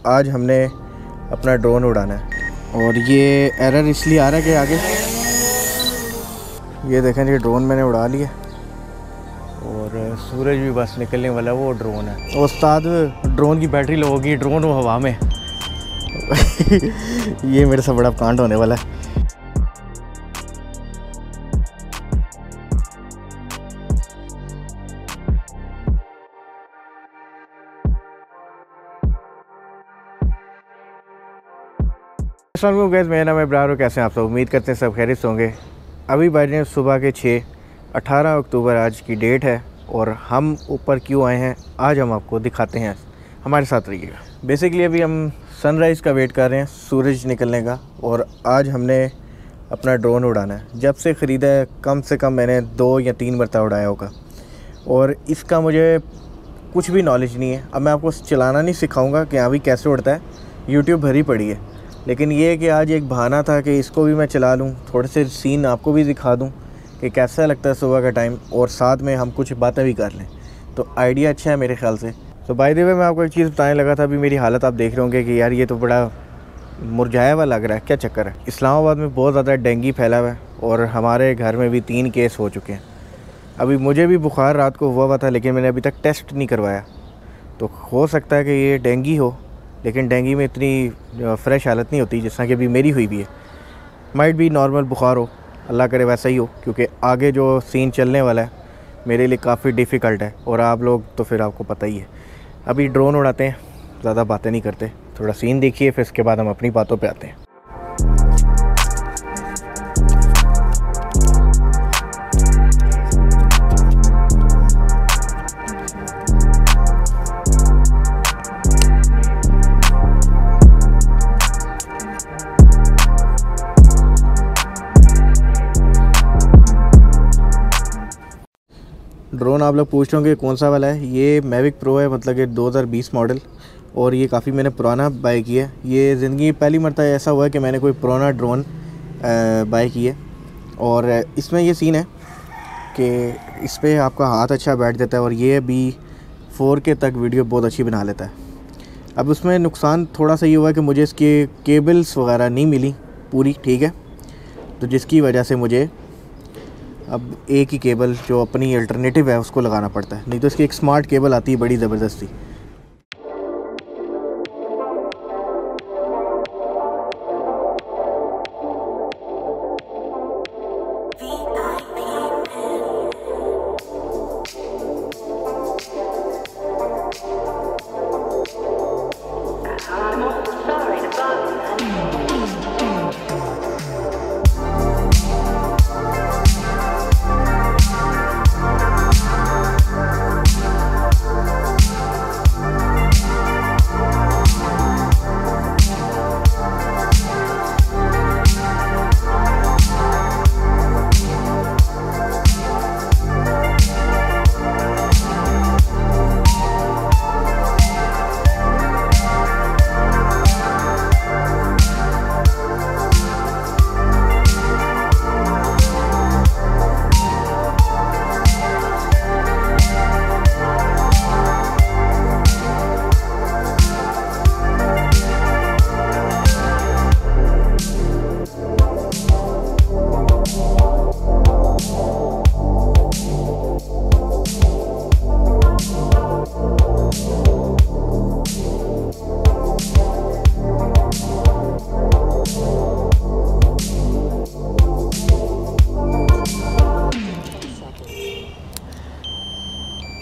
आज हमने अपना ड्रोन उड़ाना है और ये एरर इसलिए आ रहा है कि आगे ये देखें जी ड्रोन मैंने उड़ा लिया और सूरज भी बस निकलने वाला है। वो ड्रोन है उस्ताद, ड्रोन की बैटरी लो होगी, ड्रोन वो हवा में ये मेरे से बड़ा कांड होने वाला है। अस्सलाम गाइस, मेरा नाम है इब्रार। कैसे हैं आप सब? उम्मीद करते हैं सब खैरियत होंगे। अभी बजे सुबह के 18 अक्टूबर आज की डेट है और हम ऊपर क्यों आए हैं आज हम आपको दिखाते हैं, हमारे साथ रहिएगा। बेसिकली अभी हम सनराइज़ का वेट कर रहे हैं, सूरज निकलने का, और आज हमने अपना ड्रोन उड़ाना है। जब से ख़रीदा है कम से कम मैंने 2 या 3 मरतबा उड़ाया होगा और इसका मुझे कुछ भी नॉलेज नहीं है। अब मैं आपको चलाना नहीं सिखाऊंगा कि हाँ भी कैसे उड़ता है, यूट्यूब भरी पड़ी है। लेकिन ये कि आज एक बहाना था कि इसको भी मैं चला लूँ, थोड़े से सीन आपको भी दिखा दूँ कि कैसा लगता है सुबह का टाइम, और साथ में हम कुछ बातें भी कर लें, तो आइडिया अच्छा है मेरे ख्याल से। तो बाय द वे मैं आपको एक चीज़ बताने लगा था। अभी मेरी हालत आप देख रहे होंगे कि यार ये तो बड़ा मुरझाया हुआ लग रहा है, क्या चक्कर है। इस्लामाबाद में बहुत ज़्यादा डेंगू फैला हुआ है और हमारे घर में भी 3 केस हो चुके हैं। अभी मुझे भी बुखार रात को हुआ था, लेकिन मैंने अभी तक टेस्ट नहीं करवाया। तो हो सकता है कि ये डेंगू हो, लेकिन डेंगू में इतनी फ्रेश हालत नहीं होती जिस तरह की अभी मेरी हुई भी है। माइट भी नॉर्मल बुखार हो, अल्लाह करे वैसा ही हो, क्योंकि आगे जो सीन चलने वाला है मेरे लिए काफ़ी डिफ़िकल्ट है और आप लोग तो फिर आपको पता ही है। अभी ड्रोन उड़ाते हैं, ज़्यादा बातें नहीं करते, थोड़ा सीन देखिए, फिर इसके बाद हम अपनी बातों पे आते हैं। ड्रोन आप लोग पूछ रहे होंगे कौन सा वाला है। ये मैविक प्रो है, मतलब कि 2020 मॉडल, और ये काफ़ी मैंने पुराना बाय किया है। ये ज़िंदगी पहली मरतबा ऐसा हुआ है कि मैंने कोई पुराना ड्रोन बाय किया है। और इसमें ये सीन है कि इस पर आपका हाथ अच्छा बैठ जाता है और ये भी 4K तक वीडियो बहुत अच्छी बना लेता है। अब उसमें नुकसान थोड़ा सा ये हुआ कि मुझे इसके केबल्स वगैरह नहीं मिली पूरी, ठीक है, तो जिसकी वजह से मुझे अब एक ही केबल जो अपनी अल्टरनेटिव है उसको लगाना पड़ता है, नहीं तो इसकी एक स्मार्ट केबल आती है बड़ी ज़बरदस्ती।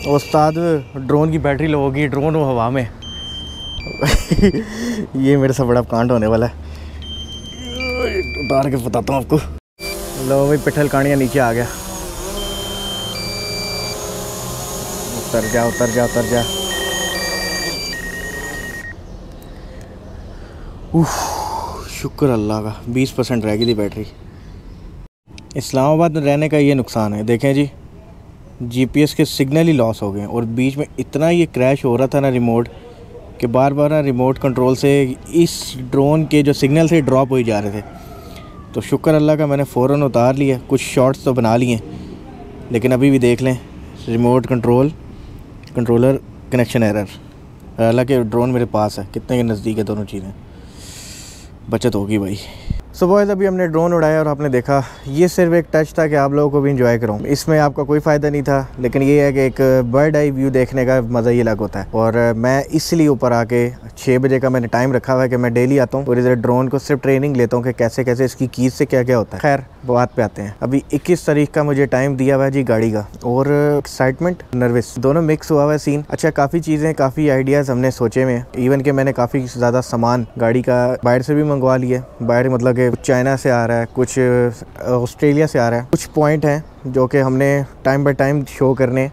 उस्ताद, ड्रोन की बैटरी लो होगी, ड्रोन वो हवा में ये मेरे से बड़ा कांड होने वाला है, उतार के बताता हूँ आपको। लो भाई, पिठल कांडिया नीचे आ गया। उतर जा उतर जा उतर जा। शुक्र अल्लाह का 20% रह गई थी बैटरी। इस्लामाबाद में रहने का ये नुकसान है, देखें जी, जीपीएस के सिग्नल ही लॉस हो गए और बीच में इतना ये क्रैश हो रहा था ना रिमोट, कि बार बार ना रिमोट कंट्रोल से इस ड्रोन के जो सिग्नल से ड्रॉप हो ही जा रहे थे। तो शुक्र अल्लाह का मैंने फ़ौरन उतार लिया, कुछ शॉट्स तो बना लिए, लेकिन अभी भी देख लें रिमोट कंट्रोलर कनेक्शन एरर। हालांकि ड्रोन मेरे पास है, कितने के नज़दीक है दोनों चीज़ें, बचत होगी भाई। सो बॉयज़ अभी हमने ड्रोन उड़ाया और आपने देखा ये सिर्फ एक टच था कि आप लोगों को भी इंजॉय करूँ। इसमें आपका कोई फ़ायदा नहीं था, लेकिन ये है कि एक बर्ड आई व्यू देखने का मज़ा ही अलग होता है। और मैं इसलिए ऊपर आके 6 बजे का मैंने टाइम रखा हुआ है कि मैं डेली आता हूँ और इधर ड्रोन को सिर्फ ट्रेनिंग लेता हूँ कि कैसे कैसे इसकी कीज से क्या क्या होता है। खैर बात पे आते हैं। अभी 21 तारीख का मुझे टाइम दिया हुआ है जी गाड़ी का, और एक्साइटमेंट नर्वस दोनों मिक्स हुआ हुआ है सीन। अच्छा काफ़ी चीज़ें काफ़ी आइडियाज़ हमने सोचे में, इवन कि मैंने काफ़ी ज़्यादा सामान गाड़ी का बाहर से भी मंगवा लिया। बाहर मतलब कि चाइना से आ रहा है, कुछ ऑस्ट्रेलिया से आ रहा है। कुछ पॉइंट हैं जो कि हमने टाइम बाय टाइम शो करने।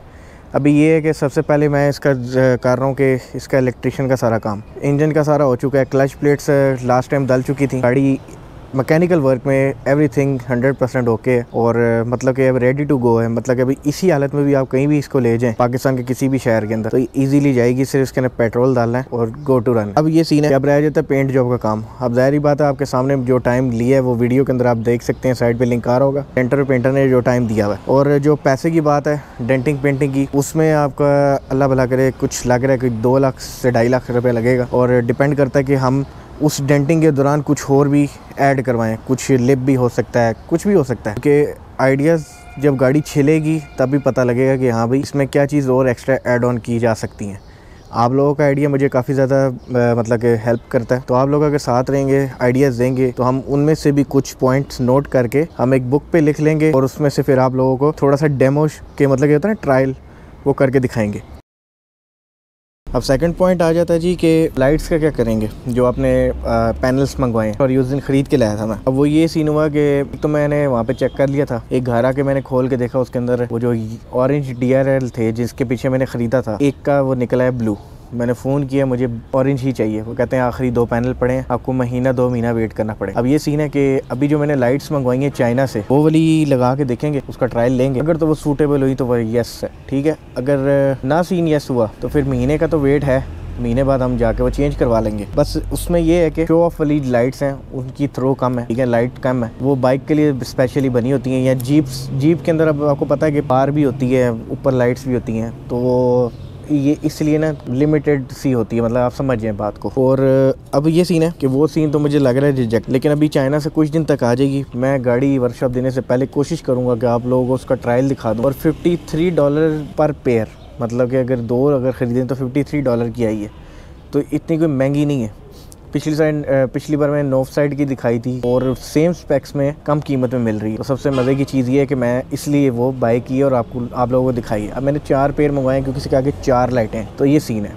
अभी ये है कि सबसे पहले मैं इसका कर रहा हूँ कि इसका इलेक्ट्रिशियन का सारा काम, इंजन का सारा हो चुका है। क्लच प्लेट्स लास्ट टाइम डल चुकी थी। गाड़ी मैकेनिकल वर्क में एवरीथिंग 100% ओके है, और मतलब कि अब रेडी टू गो है। मतलब कि अभी इसी हालत में भी आप कहीं भी इसको ले जाएं पाकिस्तान के किसी भी शहर के अंदर तो इजीली जाएगी। सिर्फ इसके अंदर पेट्रोल डालना है और गो टू रन। अब ये सीन है, अब रह जाता है पेंट जॉब का काम। अब ज़ाहिर बात है आपके सामने जो टाइम लिया है वो वीडियो के अंदर आप देख सकते हैं, साइड पर लिंक आ रहा होगा। पेंटर ने जो टाइम दिया हुआ है, और जो पैसे की बात है डेंटिंग पेंटिंग की, उसमें आपका अल्लाह भला करे कुछ लग रहा है कि 2 लाख से 2.5 लाख रुपये लगेगा। और डिपेंड करता है कि हम उस डेंटिंग के दौरान कुछ और भी ऐड करवाएं, कुछ लिप भी हो सकता है, कुछ भी हो सकता है। कि आइडियाज़ जब गाड़ी छिलेगी तब भी पता लगेगा कि हाँ भाई इसमें क्या चीज़ और एक्स्ट्रा ऐड ऑन की जा सकती हैं। आप लोगों का आइडिया मुझे काफ़ी ज़्यादा मतलब कि हेल्प करता है। तो आप लोग अगर साथ रहेंगे, आइडियाज़ देंगे, तो हम उनमें से भी कुछ पॉइंट्स नोट करके हम एक बुक पे लिख लेंगे, और उसमें से फिर आप लोगों को थोड़ा सा डेमो के मतलब क्या होता है ना, ट्रायल, वो करके दिखाएंगे। अब सेकंड पॉइंट आ जाता है जी कि लाइट्स का क्या करेंगे। जो आपने पैनल्स मंगवाए और उस दिन ख़रीद के लाया था मैं, अब वो ये सीन हुआ कि तो मैंने वहाँ पे चेक कर लिया था। एक घर आके मैंने खोल के देखा, उसके अंदर वो जो ऑरेंज DRL थे जिसके पीछे मैंने ख़रीदा था, एक का वो निकला है ब्लू। मैंने फ़ोन किया, मुझे ऑरेंज ही चाहिए। वो कहते हैं आखिरी 2 पैनल पड़े हैं, आपको 1-2 महीना वेट करना पड़े। अब ये सीन है कि अभी जो मैंने लाइट्स मंगवाई हैं चाइना से, वो वाली लगा के देखेंगे, उसका ट्रायल लेंगे। अगर तो वो सूटेबल हुई तो वो यस है, ठीक है। अगर ना सीन यस हुआ तो फिर महीने का तो वेट है, महीने बाद हम जाके वो चेंज करवा लेंगे। बस उसमें ये है कि शो ऑफ वाली लाइट्स हैं, उनकी थ्रो कम है, ठीक है, लाइट कम है। वो बाइक के लिए स्पेशली बनी होती हैं, या जीप के अंदर अब आपको पता है कि बार भी होती है, ऊपर लाइट्स भी होती हैं, तो वो ये इसलिए ना लिमिटेड सी होती है, मतलब आप समझ जाएं बात को। और अब ये सीन है कि वो सीन तो मुझे लग रहा है रिजेक्ट, लेकिन अभी चाइना से कुछ दिन तक आ जाएगी। मैं गाड़ी वर्कशॉप देने से पहले कोशिश करूँगा कि आप लोगों को उसका ट्रायल दिखा दूँ। और $53 पर पेयर, मतलब कि अगर 2 अगर ख़रीदें तो $53 की आई है, तो इतनी कोई महंगी नहीं है। पिछली बार मैंने नॉर्थ साइड की दिखाई थी और सेम स्पेक्स में कम कीमत में मिल रही है। तो सबसे मज़े की चीज़ ये है कि मैं इसलिए वो बाय की और आप लोगों को दिखाई है। अब मैंने 4 पेयर मंगवाए क्योंकि इसके आगे 4 लाइटें हैं, तो ये सीन है।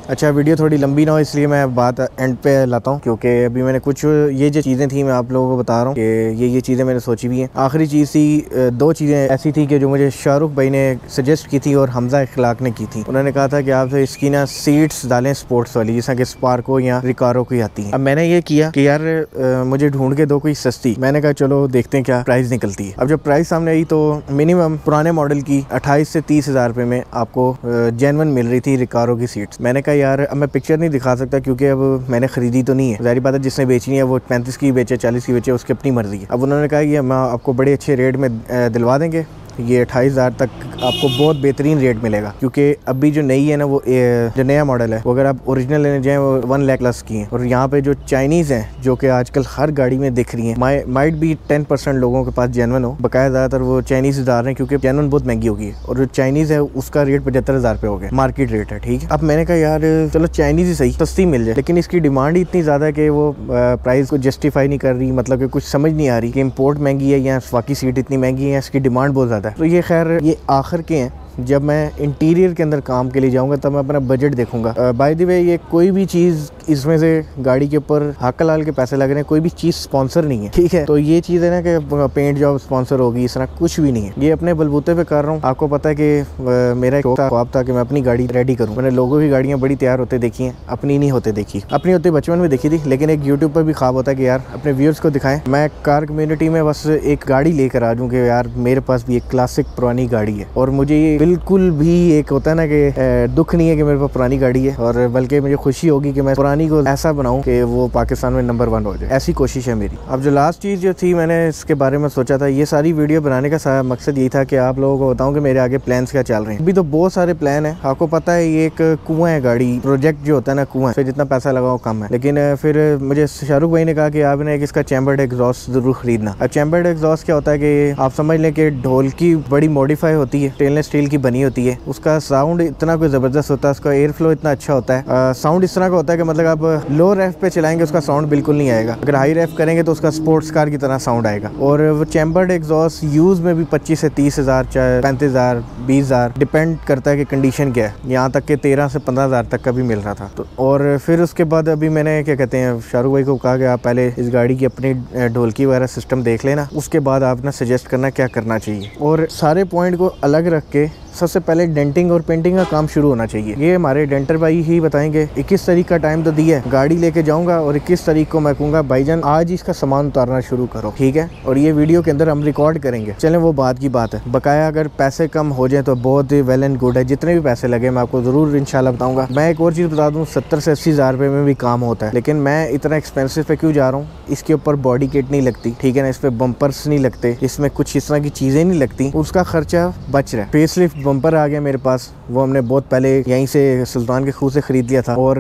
अच्छा वीडियो थोड़ी लंबी ना हो इसलिए मैं बात एंड पे लाता हूँ, क्योंकि अभी मैंने कुछ ये जो चीज़ें थी मैं आप लोगों को बता रहा हूँ कि ये चीज़ें मैंने सोची भी हैं। आखिरी चीज़ थी 2 चीज़ें ऐसी थी कि जो मुझे शाहरुख भाई ने सजेस्ट की थी और हमजा इखलाक ने की थी। उन्होंने कहा था कि आप इसकी ना सीट्स डालें स्पोर्ट्स वाली, जैसा कि स्पार्को या रिकारो की आती है। अब मैंने ये किया कि यार मुझे ढूंढ के दो कोई सस्ती। मैंने कहा चलो देखते हैं क्या प्राइस निकलती है। अब जब प्राइस सामने आई तो मिनिमम पुराने मॉडल की 28 से 30 हज़ार रुपये में आपको जेन्युइन मिल रही थी रिकारो की सीट्स। मैंने कहा यार अब मैं पिक्चर नहीं दिखा सकता क्योंकि अब मैंने ख़रीदी तो नहीं है, ज़ाहिर बात है जिसने बेचनी है वो 35 की बेचे, 40 की बेचे, उसकी अपनी मर्ज़ी है। अब उन्होंने कहा कि हम आपको बड़े अच्छे रेट में दिलवा देंगे, ये 28 हज़ार तक आपको बहुत बेहतरीन रेट मिलेगा। क्योंकि अभी जो नई है ना, वो जो नया मॉडल है वो अगर आप ओरिजिनल लेने जाएँ वो 1 लाख प्लस की है। और यहाँ पे जो चाइनीज़ हैं जो कि आजकल हर गाड़ी में दिख रही हैं, माइट भी 10% लोगों के पास जेन्युइन हो, बकाया ज़्यादातर वो चाइनीज़ डाल रहे हैं क्योंकि जेन्युइन बहुत महंगी होगी। और जो चाइनीज़ है उसका रेट 75 हज़ार रुपये हो गया, मार्केट रेट है, ठीक है। अब मैंने कहा यार चलो चाइनीज़ ही सही, सस्ती मिल जाए, लेकिन इसकी डिमांड ही इतनी ज़्यादा है कि वो प्राइस को जस्टिफाई नहीं कर रही। मतलब कि कुछ समझ नहीं आ रही कि इम्पोर्ट महंगी है या वाकई सीट इतनी महंगी है, इसकी डिमांड बहुत ज़्यादा है। तो ये खैर ये आखिर के हैं। जब मैं इंटीरियर के अंदर काम के लिए जाऊंगा तब मैं अपना बजट देखूंगा। बाय द वे ये कोई भी चीज़ इसमें से गाड़ी के ऊपर हक लाल के पैसे लग रहे हैं, कोई भी चीज़ स्पॉन्सर नहीं है, ठीक है। तो ये चीज़ है ना कि पेंट जॉब स्पॉन्सर होगी, इस तरह कुछ भी नहीं है। ये अपने बलबूते पे कर रहा हूँ। आपको पता है कि मेरा ख्वाब था कि मैं अपनी गाड़ी रेडी करूँ। मैंने लोगों की गाड़ियाँ बड़ी तैयार होते देखी हैं, अपनी नहीं होते देखी। अपनी होते बचपन में देखी थी, लेकिन एक यूट्यूब पर भी ख्वाब होता है कि यार अपने व्यूअर्स को दिखाएं। मैं कार कम्युनिटी में बस एक गाड़ी लेकर आ जाऊँ कि यार मेरे पास भी एक क्लासिक पुरानी गाड़ी है। और मुझे ये बिल्कुल भी एक होता है ना कि दुख नहीं है कि मेरे पास पुरानी गाड़ी है, और बल्कि मुझे खुशी होगी कि मैं पुरानी पाकिस्तानी को ऐसा बनाऊं कि वो पाकिस्तान में नंबर 1 हो जाए, ऐसी कोशिश है मेरी। अब जो लास्ट चीज़ जो थी मैंने इसके बारे में सोचा था, ये सारी वीडियो बनाने का सारा मकसद यही था कि आप लोगों को बताऊं कि मेरे आगे प्लान्स क्या चल रहे हैं। अभी तो बहुत सारे प्लान है, आपको पता है ये एक कुआं है, गाड़ी प्रोजेक्ट जो होता है ना कुआं, फिर जितना पैसा लगाओ कम है। लेकिन फिर मुझे शाहरुख भाई ने कहा कि आपने एक इसका चैम्बर्ड एग्जॉस्ट जरूर खरीदना। अब चैम्बर्ड एग्जॉस्ट क्या होता है कि आप समझ लें कि ढोल की बड़ी मॉडिफाई होती है, स्टेनलेस स्टील की बनी होती है, उसका साउंड इतना कोई ज़बरदस्त होता है, उसका एयर फ्लो इतना अच्छा होता है। साउंड इस तरह का होता है कि मतलब आप लो रेफ पे चलाएंगे उसका साउंड बिल्कुल नहीं आएगा, अगर हाई रेफ करेंगे तो उसका स्पोर्ट्स कार की तरह साउंड आएगा। और वो चैम्बर्ड एग्जॉस्ट यूज़ में भी 25 से 30 हज़ार, 35,000, 20,000 डिपेंड करता है कि कंडीशन क्या है। यहाँ तक कि 13 से 15,000 तक का भी मिल रहा था। तो और फिर उसके बाद अभी मैंने क्या कहते हैं शाहरुख भाई को कहा कि आप पहले इस गाड़ी की अपनी ढोलकी वगैरह सिस्टम देख लेना, उसके बाद आप ना सजेस्ट करना क्या करना चाहिए। और सारे पॉइंट को अलग रख के सबसे पहले डेंटिंग और पेंटिंग का काम शुरू होना चाहिए। ये हमारे डेंटर भाई ही बताएंगे। 21 तारीख का टाइम तो दिया है, गाड़ी लेके जाऊंगा और 21 तारीख को मैं कहूँगा भाईजान आज इसका सामान उतारना शुरू करो, ठीक है। और ये वीडियो के अंदर हम रिकॉर्ड करेंगे। चलें वो बात की बात है, बकाया अगर पैसे कम हो जाए तो बहुत ही वेल एंड गुड है। जितने भी पैसे लगे मैं आपको ज़रूर इंशाल्लाह बताऊँगा। मैं एक और चीज़ बता दूँ, 70 से 80 हज़ार रुपये में भी काम होता है, लेकिन मैं इतना एक्सपेंसिव पे क्यों जा रहा हूँ। इसके ऊपर बॉडी किट नहीं लगती, ठीक है ना, इस पर बम्पर्स नहीं लगते, इसमें कुछ इस तरह की चीज़ें नहीं लगती, उसका खर्चा बच रहा है। फेसलिफ्ट बम्पर आ गया मेरे पास, वो हमने बहुत पहले यहीं से सुल्तान के खूह से ख़रीद लिया था और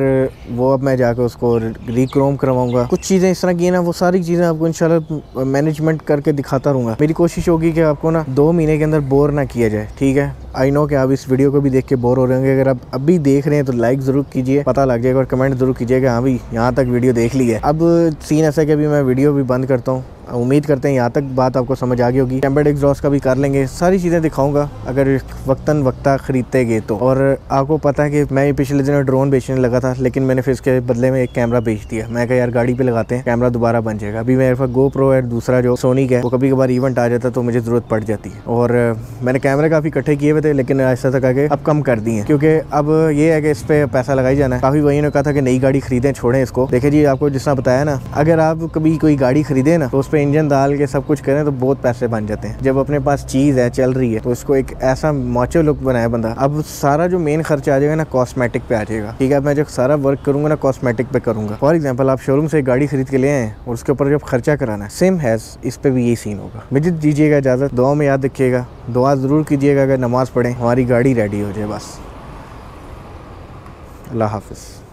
वो अब मैं जाकर उसको रिक्रोम करवाऊंगा। कुछ चीज़ें इस तरह की है ना, वो सारी चीज़ें आपको इंशाल्लाह मैनेजमेंट करके दिखाता रहूँगा। मेरी कोशिश होगी कि आपको ना 2 महीने के अंदर बोर ना किया जाए, ठीक है। आई नो कि आप इस वीडियो को भी देख के बोर हो रहे होंगे। अगर आप अभी देख रहे हैं तो लाइक ज़रूर कीजिए, पता लग जाएगा, और कमेंट ज़रूर कीजिएगा हाँ भी यहाँ तक वीडियो देख ली है। अब सीन ऐसा है कि अभी मैं वीडियो भी बंद करता हूँ। उम्मीद करते हैं यहाँ तक बात आपको समझ आ गई होगी। चैम्बर्ड एग्जॉस्ट का भी कर लेंगे, सारी चीज़ें दिखाऊंगा अगर वक्तन वक्ता खरीदते गए तो। और आपको पता है कि मैं पिछले दिनों ड्रोन बेचने लगा था, लेकिन मैंने फिर इसके बदले में एक कैमरा बेच दिया। मैं कहा यार गाड़ी पे लगाते हैं, कैमरा दोबारा बन जाएगा। अभी मेरे पास GoPro है, दूसरा जो सोनी का है, वो कभी कभार इवेंट आ जाता तो मुझे ज़रूरत पड़ जाती है। और मैंने कैमरे काफ़ी इकट्ठे किए हुए थे, लेकिन ऐसा तक आगे अब कम कर दिए, क्योंकि अब ये है कि इस पर पैसा लगाई जाना है। काफ़ी भाइयों ने कहा था कि नई गाड़ी खरीदें, छोड़ें इसको। देखिए जी, आपको जिस तरह बताया ना, अगर आप कभी कोई गाड़ी खरीदे ना तो उस पर इंजन डाल के सब कुछ करें तो बहुत पैसे बन जाते हैं। जब अपने पास चीज़ है, चल रही है, तो इसको एक ऐसा माचो लुक बनाया बंदा। अब सारा जो मेन खर्चा आ जाएगा ना कॉस्मेटिक पे आ जाएगा, ठीक है। मैं जो सारा वर्क करूंगा ना कॉस्मेटिक पे करूंगा। फॉर एग्जांपल आप शोरूम से एक गाड़ी खरीद के ले आए और उसके ऊपर जब खर्चा कराना है, सेम हैज इस पे भी यही सीन होगा। मुझे दीजिएगा इजाज़त, दुआ में याद रखिएगा, दुआ ज़रूर कीजिएगा, अगर नमाज़ पढ़ें हमारी गाड़ी रेडी हो जाए बस। अल्लाह हाफिज़।